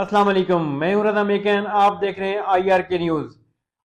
السلام علیکم، میں ہوں رضا میکن، آپ دیکھ رہے ہیں آئی آر کے نیوز۔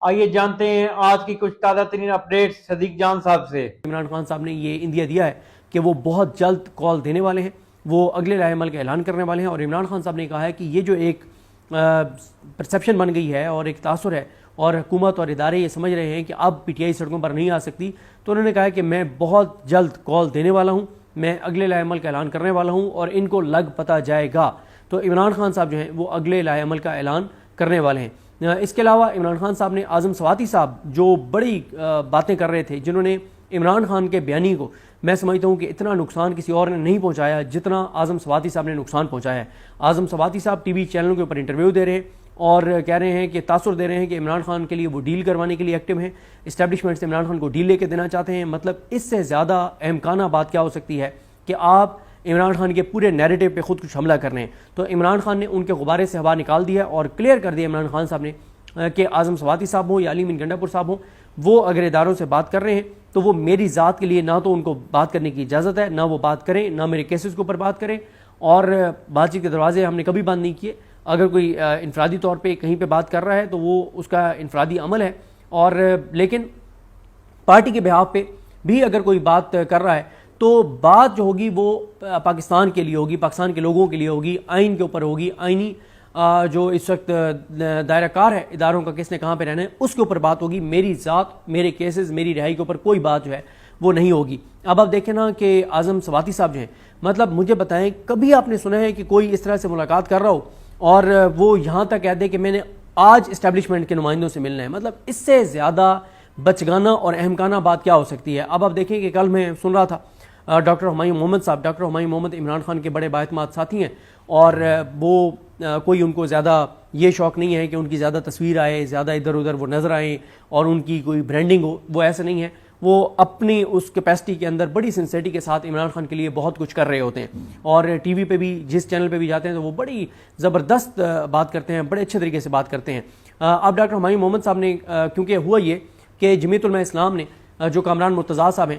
آئیے جانتے ہیں آج کی کچھ تازہ ترین اپڈیٹس صدیق جان صاحب سے۔ عمران خان صاحب نے یہ اندیا دیا ہے کہ وہ بہت جلد کال دینے والے ہیں، وہ اگلے لائحہ عمل کا اعلان کرنے والے ہیں، اور عمران خان صاحب نے کہا ہے کہ یہ جو ایک پرسیپشن بن گئی ہے اور ایک تاثر ہے، اور حکومت اور ادارے یہ سمجھ رہے ہیں کہ اب پی ٹی آئی سڑکوں پر نہیں آ سکتی، تو انہوں نے کہا ہے کہ میں بہت جلد کال دینے والا ہوں، میں اگلے لائحہ عمل کا اعلان کرنے والا ہوں اور ان کو لگ پتہ جائے گا۔ تو عمران خان صاحب جو ہیں وہ اگلے لائحہ عمل کا اعلان کرنے والے ہیں۔ اس کے علاوہ عمران خان صاحب نے اعظم سواتی صاحب جو بڑی باتیں کر رہے تھے، جنہوں نے عمران خان کے بیانی کو میں سمجھتا ہوں کہ اتنا نقصان کسی اور نے نہیں پہنچایا جتنا اعظم سواتی صاحب نے نقصان پہنچایا ہے۔ اعظم سواتی صاحب ٹی وی چینلوں کے اوپر انٹرویو دے رہے ہیں اور کہہ رہے ہیں کہ تاثر دے رہے ہیں کہ عمران خان کے لیے وہ ڈیل کروانے کے لیے ایکٹیو ہیں، اسٹیبلشمنٹ سے عمران خان کو ڈیل لے کے دینا چاہتے ہیں۔ مطلب اس سے زیادہ اہمکانہ بات کیا ہو سکتی ہے کہ آپ عمران خان کے پورے نیریٹو پہ خود کچھ حملہ کر رہے ہیں۔ تو عمران خان نے ان کے غبارے سے ہوا نکال دیا اور کلیئر کر دیا عمران خان صاحب نے کہ اعظم سواتی صاحب ہوں یا علی امین گنڈا پور صاحب ہوں، وہ اگر اداروں سے بات کر رہے ہیں تو وہ میری ذات کے لیے نہ تو ان کو بات کرنے کی اجازت ہے، نہ وہ بات کریں، نہ میرے کیسز کے اوپر بات کریں، اور بات چیت کے دروازے ہم نے کبھی بند نہیں کیے۔ اگر کوئی انفرادی طور پہ کہیں پہ بات کر رہا ہے تو وہ اس کا انفرادی عمل ہے، اور لیکن پارٹی کے بہاف پہ بھی اگر کوئی بات کر رہا ہے تو بات جو ہوگی وہ پاکستان کے لیے ہوگی، پاکستان کے لوگوں کے لیے ہوگی، آئین کے اوپر ہوگی، آئینی جو اس وقت دائرہ کار ہے اداروں کا، کس نے کہاں پہ رہنا ہے، اس کے اوپر بات ہوگی۔ میری ذات، میرے کیسز، میری رہائی کے اوپر کوئی بات جو ہے وہ نہیں ہوگی۔ اب آپ دیکھیں نا کہ اعظم سواتی صاحب جو ہیں، مطلب مجھے بتائیں کبھی آپ نے سنا ہے کہ کوئی اس طرح سے ملاقات کر رہا ہو اور وہ یہاں تک کہہ دے کہ میں نے آج اسٹیبلشمنٹ کے نمائندوں سے ملنا ہے؟ مطلب اس سے زیادہ بچگانہ اور اہمکانہ بات کیا ہو سکتی ہے؟ اب آپ دیکھیں کہ کل میں سن رہا تھا ڈاکٹر ہمایوں محمد صاحب، ڈاکٹر ہمایوں محمد عمران خان کے بڑے بااعتماد ساتھی ہیں، اور وہ کوئی ان کو زیادہ یہ شوق نہیں ہے کہ ان کی زیادہ تصویر آئے، زیادہ ادھر ادھر وہ نظر آئیں اور ان کی کوئی برانڈنگ ہو، وہ ایسا نہیں ہے۔ وہ اپنی اس کیپیسٹی کے اندر بڑی سنسیریٹی کے ساتھ عمران خان کے لیے بہت کچھ کر رہے ہوتے ہیں، اور ٹی وی پہ بھی جس چینل پہ بھی جاتے ہیں تو وہ بڑی زبردست بات کرتے ہیں، بڑے اچھے طریقے سے بات کرتے ہیں۔ اب ڈاکٹر ہمایوں محمد صاحب نے کیونکہ ہوا یہ کہ جمعیت علماء اسلام نے جو کامران مرتضیٰ صاحب ہیں،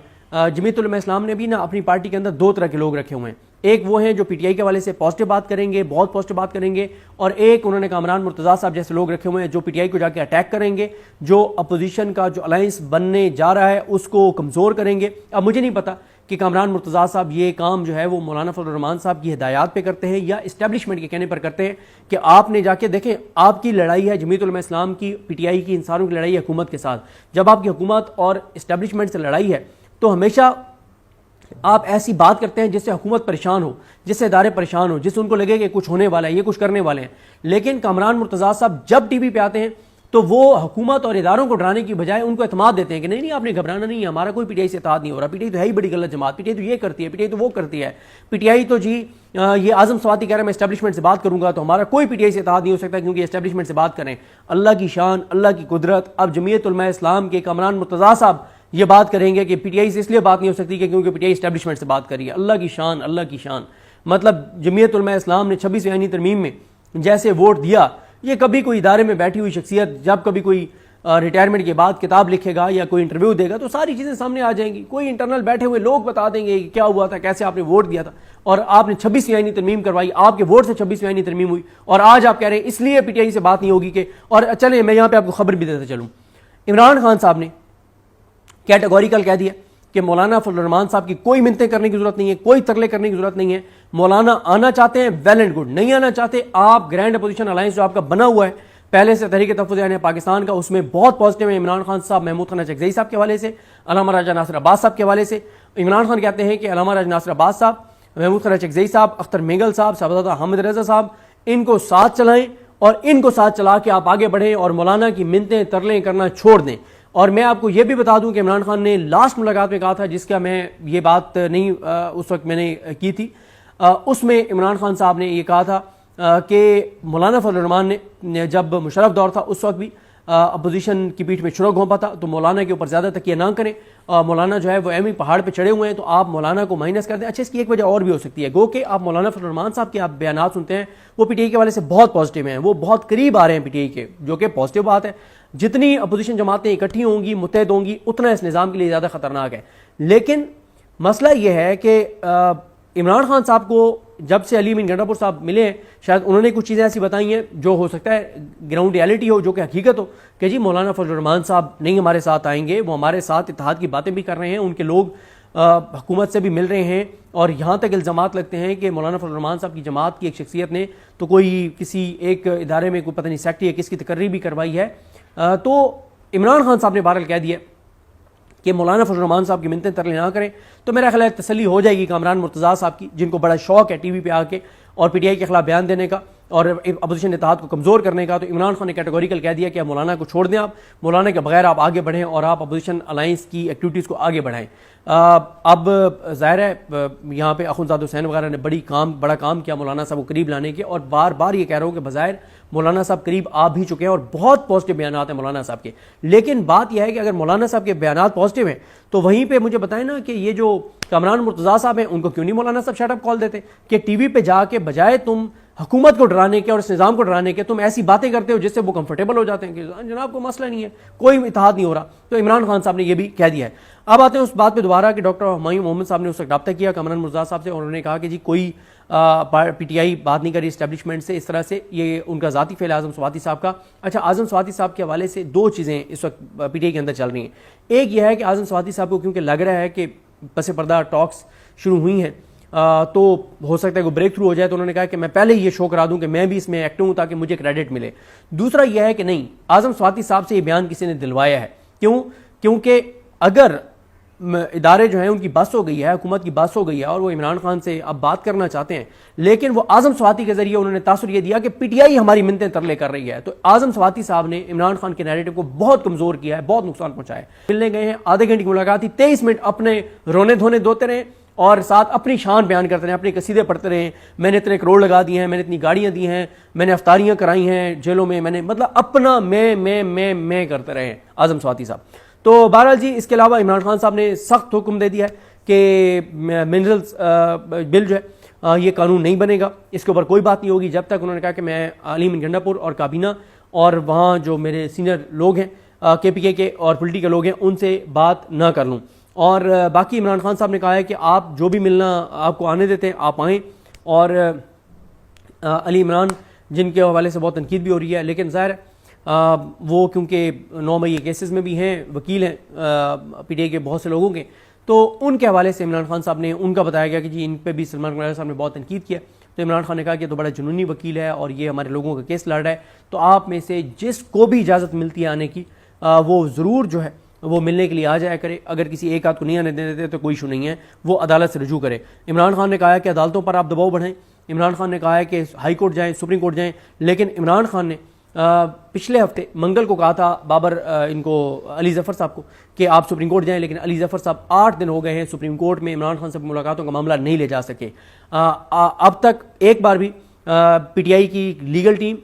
جمعیت علماء اسلام نے بھی نا اپنی پارٹی کے اندر دو طرح کے لوگ رکھے ہوئے ہیں۔ ایک وہ ہیں جو پی ٹی آئی کے حوالے سے پازیٹیو بات کریں گے، بہت پازیٹیو بات کریں گے، اور ایک انہوں نے کامران مرتضیٰ صاحب جیسے لوگ رکھے ہوئے ہیں جو پی ٹی آئی کو جا کے اٹیک کریں گے، جو اپوزیشن کا جو الائنس بننے جا رہا ہے اس کو کمزور کریں گے۔ اب مجھے نہیں پتا کہ کامران مرتضیٰ صاحب یہ کام جو ہے وہ مولانا فضل الرحمان صاحب کی ہدایات پہ کرتے ہیں یا اسٹیبلشمنٹ کے کہنے پر کرتے ہیں کہ آپ نے جا کے دیکھیں، آپ کی لڑائی ہے جمعیت علماء اسلام کی، پی ٹی آئی کی انصاروں کی لڑائی ہے حکومت کے ساتھ۔ جب آپ کی حکومت اور اسٹیبلشمنٹ سے لڑائی ہے تو ہمیشہ آپ ایسی بات کرتے ہیں جس سے حکومت پریشان ہو، جس سے ادارے پریشان ہو، جس سے ان کو لگے کہ کچھ ہونے والا ہے، یہ کچھ کرنے والے ہیں۔ لیکن کامران مرتضیٰ صاحب جب ٹی وی پہ آتے ہیں تو وہ حکومت اور اداروں کو ڈرانے کی بجائے ان کو اعتماد دیتے ہیں کہ نہیں آپ نے گھبرانا نہیں ہے، ہمارا کوئی پی ٹی آئی سے اتحاد نہیں ہو رہا، پی ٹی آئی تو ہے ہی بڑی غلط جماعت، پی ٹی آئی تو یہ کرتی ہے، پی ٹی آئی تو وہ کرتی ہے، پی ٹی آئی تو جی یہ اعظم سواتی کہہ رہے ہیں میں اسٹیبلشمنٹ سے بات کروں گا تو ہمارا کوئی پی ٹی آئی سے اتحاد نہیں ہو سکتا کیونکہ اسٹیبلشمنٹ سے بات کریں۔ اللہ کی شان، اللہ کی قدرت، اب جمعیت علماء اسلام کے کامران مرتضیٰ صاحب یہ بات کریں گے کہ پی ٹی آئی سے اس لیے بات نہیں ہو سکتی کہ کیونکہ پی ٹی آئی اسٹیبلشمنٹ سے بات کری ہے۔ اللہ کی شان، اللہ کی شان۔ مطلب جمعیت علماء اسلام نے 26ویں آئینی ترمیم میں جیسے ووٹ دیا، یہ کبھی کوئی ادارے میں بیٹھی ہوئی شخصیت جب کبھی کوئی ریٹائرمنٹ کے بعد کتاب لکھے گا یا کوئی انٹرویو دے گا تو ساری چیزیں سامنے آ جائیں گی، کوئی انٹرنل بیٹھے ہوئے لوگ بتا دیں گے کہ کیا ہوا تھا، کیسے آپ نے ووٹ دیا تھا، اور آپ نے 26ویں آئینی ترمیم کروائی، آپ کے ووٹ سے 26ویں آئینی ترمیم ہوئی، اور آج آپ کہہ رہے ہیں اس لیے پی ٹی آئی سے بات نہیں ہوگی کہ۔ اور چلیں میں یہاں پہ آپ کو خبر بھی دیتا چلوں، عمران خان صاحب نے کیٹیگوریکل کہہ دیا کہ مولانا فضل الرحمان صاحب کی کوئی منتیں کرنے کی ضرورت نہیں ہے، کوئی ترلے کرنے کی ضرورت نہیں ہے، مولانا آنا چاہتے ہیں ویل اینڈ گڈ، نہیں آنا چاہتے آپ گرینڈ اپوزیشن الائنس جو آپ کا بنا ہوا ہے پہلے سے تحریک تحفظ یعنی پاکستان کا، اس میں بہت پازیٹیو ہے عمران خان صاحب، محمود خان اچکزئی صاحب کے حوالے سے، علامہ راجہ ناصر عباس صاحب کے حوالے سے۔ عمران خان کہتے ہیں کہ علامہ راجہ ناصر عباس صاحب، محمود خان اچکزئی صاحب، اختر مینگل صاحب، صاحبزادہ حامد رضا صاحب، ان کو ساتھ چلائیں اور ان کو ساتھ چلا کے آپ آگے بڑھیں اور مولانا کی منتیں ترلیں کرنا چھوڑ دیں۔ اور میں آپ کو یہ بھی بتا دوں کہ عمران خان نے لاسٹ ملاقات میں کہا تھا، جس کا میں یہ بات نہیں اس وقت میں نے کی تھی، اس میں عمران خان صاحب نے یہ کہا تھا کہ مولانا فضل الرحمان نے جب مشرف دور تھا اس وقت بھی اپوزیشن کی پیٹھ میں چھڑا گھونپا تھا، تو مولانا کے اوپر زیادہ تکیہ نہ کریں، مولانا جو ہے وہ ایم پہاڑ پہ چڑھے ہوئے ہیں تو آپ مولانا کو مائنس کر دیں۔ اچھا اس کی ایک وجہ اور بھی ہو سکتی ہے، گو کہ آپ مولانا فضل الرحمان صاحب کے آپ بیانات سنتے ہیں وہ پی ٹی آئی کے والے سے بہت پازیٹیو ہیں، وہ بہت قریب آ رہے ہیں پی ٹی آئی کے، جو کہ پازیٹیو بات ہے۔ جتنی اپوزیشن جماعتیں اکٹھی ہوں گی، متحد ہوں گی، اتنا اس نظام کے لیے زیادہ خطرناک ہے۔ لیکن مسئلہ یہ ہے کہ عمران خان صاحب کو جب سے علی امین گنڈا پور صاحب ملے ہیں شاید انہوں نے کچھ چیزیں ایسی بتائی ہیں جو ہو سکتا ہے گراؤنڈ ریالٹی ہو, جو کہ حقیقت ہو کہ جی مولانا فضل الرحمان صاحب نہیں ہمارے ساتھ آئیں گے, وہ ہمارے ساتھ اتحاد کی باتیں بھی کر رہے ہیں, ان کے لوگ حکومت سے بھی مل رہے ہیں, اور یہاں تک الزامات لگتے ہیں کہ مولانا فضل الرحمان صاحب کی جماعت کی ایک شخصیت نے تو کوئی کسی ایک ادارے میں کوئی پتہ نہیں سیکٹری ہے کس کی تقرری بھی کروائی ہے. تو عمران خان صاحب نے بہرحال کہہ دیا کہ مولانا فضل الرحمان صاحب کی منتیں ترلے نہ کریں. تو میرا خیال ہے تسلی ہو جائے گی کامران مرتضیٰ صاحب کی, جن کو بڑا شوق ہے ٹی وی پہ آ کے اور پی ٹی آئی کے خلاف بیان دینے کا اور اپوزیشن اتحاد کو کمزور کرنے کا. تو عمران خان نے کیٹیگوریکل کہہ دیا کہ اب مولانا کو چھوڑ دیں, آپ مولانا کے بغیر آپ آگے بڑھیں اور آپ اپوزیشن الائنس کی ایکٹیویٹیز کو آگے بڑھائیں. اب ظاہر ہے یہاں پہ اخندزاد حسین وغیرہ نے بڑا کام کیا مولانا صاحب کو قریب لانے کے, اور بار بار یہ کہہ رہا ہوں کہ بظاہر مولانا صاحب قریب آ بھی چکے ہیں اور بہت پازیٹیو بیانات ہیں مولانا صاحب کے. لیکن بات یہ ہے کہ اگر مولانا صاحب کے بیانات پازیٹیو ہیں تو وہیں پہ مجھے بتائیں نا کہ یہ جو کامران مرتضیٰ صاحب ہیں ان کو کیوں نہیں مولانا صاحب شٹ اپ کال دیتے کہ ٹی وی پہ جا کے بجائے تم حکومت کو ڈرانے کے اور اس نظام کو ڈرانے کے تم ایسی باتیں کرتے ہو جس سے وہ کمفرٹیبل ہو جاتے ہیں کہ جناب کو مسئلہ نہیں ہے, کوئی اتحاد نہیں ہو رہا. تو عمران خان صاحب نے یہ بھی کہہ دیا ہے. اب آتے ہیں اس بات پہ دوبارہ کہ ڈاکٹر ہمایوں محمد صاحب نے اس وقت رابطہ کیا کامران مرتضیٰ صاحب سے, اور انہوں نے کہا کہ جی کوئی پی ٹی آئی بات نہیں کری اسٹیبلشمنٹ سے اس طرح سے, یہ ان کا ذاتی فعل اعظم سواتی صاحب کا. اچھا, اعظم سواتی صاحب کے حوالے سے دو چیزیں اس وقت پی ٹی آئی کے اندر چل رہی ہیں. ایک یہ ہے کہ اعظم سواتی صاحب کو کیونکہ لگ رہا ہے کہ پس پردہ ٹاکس شروع ہوئی ہیں تو ہو سکتا ہے کہ بریک تھرو ہو جائے, تو انہوں نے کہا کہ میں پہلے یہ شو کرا دوں کہ میں بھی اس میں ایکٹیو ہوں تاکہ مجھے کریڈٹ ملے. دوسرا یہ ہے کہ نہیں, اعظم سواتی صاحب سے یہ بیان کسی نے دلوایا ہے. کیونکہ اگر ادارے جو ہیں ان کی بس ہو گئی ہے, حکومت کی بس ہو گئی ہے اور وہ عمران خان سے اب بات کرنا چاہتے ہیں, لیکن وہ اعظم سواتی کے ذریعے انہوں نے تاثر یہ دیا کہ پی ٹی آئی ہماری منتیں ترلے کر رہی ہے. تو اعظم سواتی صاحب نے عمران خان کے نیریٹو کو بہت کمزور کیا ہے, بہت نقصان پہنچایا ہے. ملنے گئے ہیں, آدھے گھنٹے کی ملاقات تھی, 23 منٹ اپنے رونے دھونے دھوتے رہے اور ساتھ اپنی شان بیان کرتے رہے, اپنے قصیدے پڑھتے رہے. میں نے اتنے کروڑ لگا دیے ہیں, میں نے اتنی گاڑیاں دی ہیں, میں نے افطاریاں کرائی ہیں جیلوں میں, میں نے مطلب اپنا میں کرتے رہے ہیں اعظم سواتی صاحب. تو بہرحال جی اس کے علاوہ عمران خان صاحب نے سخت حکم دے دیا ہے کہ منرلز بل جو ہے یہ قانون نہیں بنے گا, اس کے اوپر کوئی بات نہیں ہوگی جب تک انہوں نے کہا کہ میں علی امین گنڈا پور اور کابینہ اور وہاں جو میرے سینئر لوگ ہیں کے پی کے اور پولیٹیکل کے لوگ ہیں ان سے بات نہ کر لوں. اور باقی عمران خان صاحب نے کہا ہے کہ آپ جو بھی ملنا آپ کو آنے دیتے ہیں آپ آئیں, اور علی عمران جن کے حوالے سے بہت تنقید بھی ہو رہی ہے, لیکن ظاہر وہ کیونکہ 9 مئی کیسز میں بھی ہیں, وکیل ہیں پی ٹی آئی کے بہت سے لوگوں کے, تو ان کے حوالے سے عمران خان صاحب نے ان کا بتایا گیا کہ جی ان پہ بھی سلمان خان صاحب نے بہت تنقید کیا. تو عمران خان نے کہا کہ تو بڑا جنونی وکیل ہے اور یہ ہمارے لوگوں کا کیس لڑ رہا ہے, تو آپ میں سے جس کو بھی اجازت ملتی ہے آنے کی وہ ضرور جو ہے وہ ملنے کے لیے آ جایا کرے. اگر کسی ایک آدھ کو نہیں آنے دیتے تو کوئی ایشو نہیں ہے, وہ عدالت سے رجوع کرے. عمران خان نے کہا ہے کہ عدالتوں پر آپ دباؤ بڑھائیں. عمران خان نے کہا ہے کہ ہائی کورٹ جائیں, سپریم کورٹ جائیں, لیکن عمران خان نے پچھلے ہفتے منگل کو کہا تھا بابر ان کو علی ظفر صاحب کو کہ آپ سپریم کورٹ جائیں, لیکن علی ظفر صاحب 8 دن ہو گئے ہیں سپریم کورٹ میں عمران خان سے ملاقاتوں کا معاملہ نہیں لے جا سکے. اب تک ایک بار بھی پی ٹی آئی کی لیگل ٹیم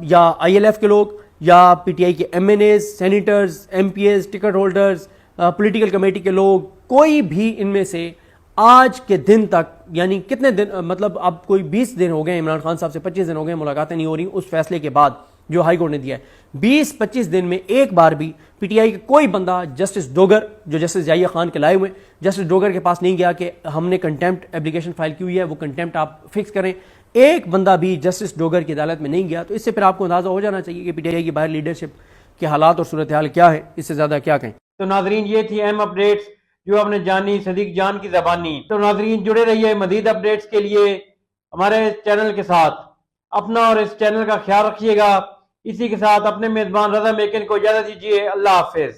یا آئی ایل ایف کے لوگ یا پی ٹی آئی کے MNAs, senators, MPAs, ticket holders, political committee کے لوگ, کوئی بھی ان میں سے آج کے دن تک, یعنی کتنے دن, مطلب اب کوئی 20 دن ہو گئے عمران خان صاحب سے, 25 دن ہو گئے ملاقاتیں نہیں ہو رہی اس فیصلے کے بعد جو ہائی کورٹ نے دیا ہے. 20-25 دن میں ایک بار بھی پی ٹی آئی کا کوئی بندہ جسٹس ڈوگر جو جسٹس ضیاء خان کے لائے ہوئے, جسٹس ڈوگر کے پاس نہیں گیا کہ ہم نے کنٹیمپٹ اپلیکیشن فائل کی ہوئی ہے, وہ کنٹیمپٹ آپ فکس کریں. ایک بندہ بھی جسٹس ڈوگر کی عدالت میں نہیں گیا. تو اس سے پھر آپ کو اندازہ ہو جانا چاہیے کہ پی ٹی آئی کی باہر لیڈرشپ کے حالات اور صورتحال کیا ہے, اس سے زیادہ کیا کہیں. تو ناظرین یہ تھی اہم اپڈیٹس جو آپ نے جانی صدیق جان کی زبانی. تو ناظرین جڑے رہیے مزید اپڈیٹس کے لیے ہمارے چینل کے ساتھ. اپنا اور اس چینل کا خیال رکھیے گا. اسی کے ساتھ اپنے میزبان رضا میکن کو اجازت دیجیے. اللہ حافظ.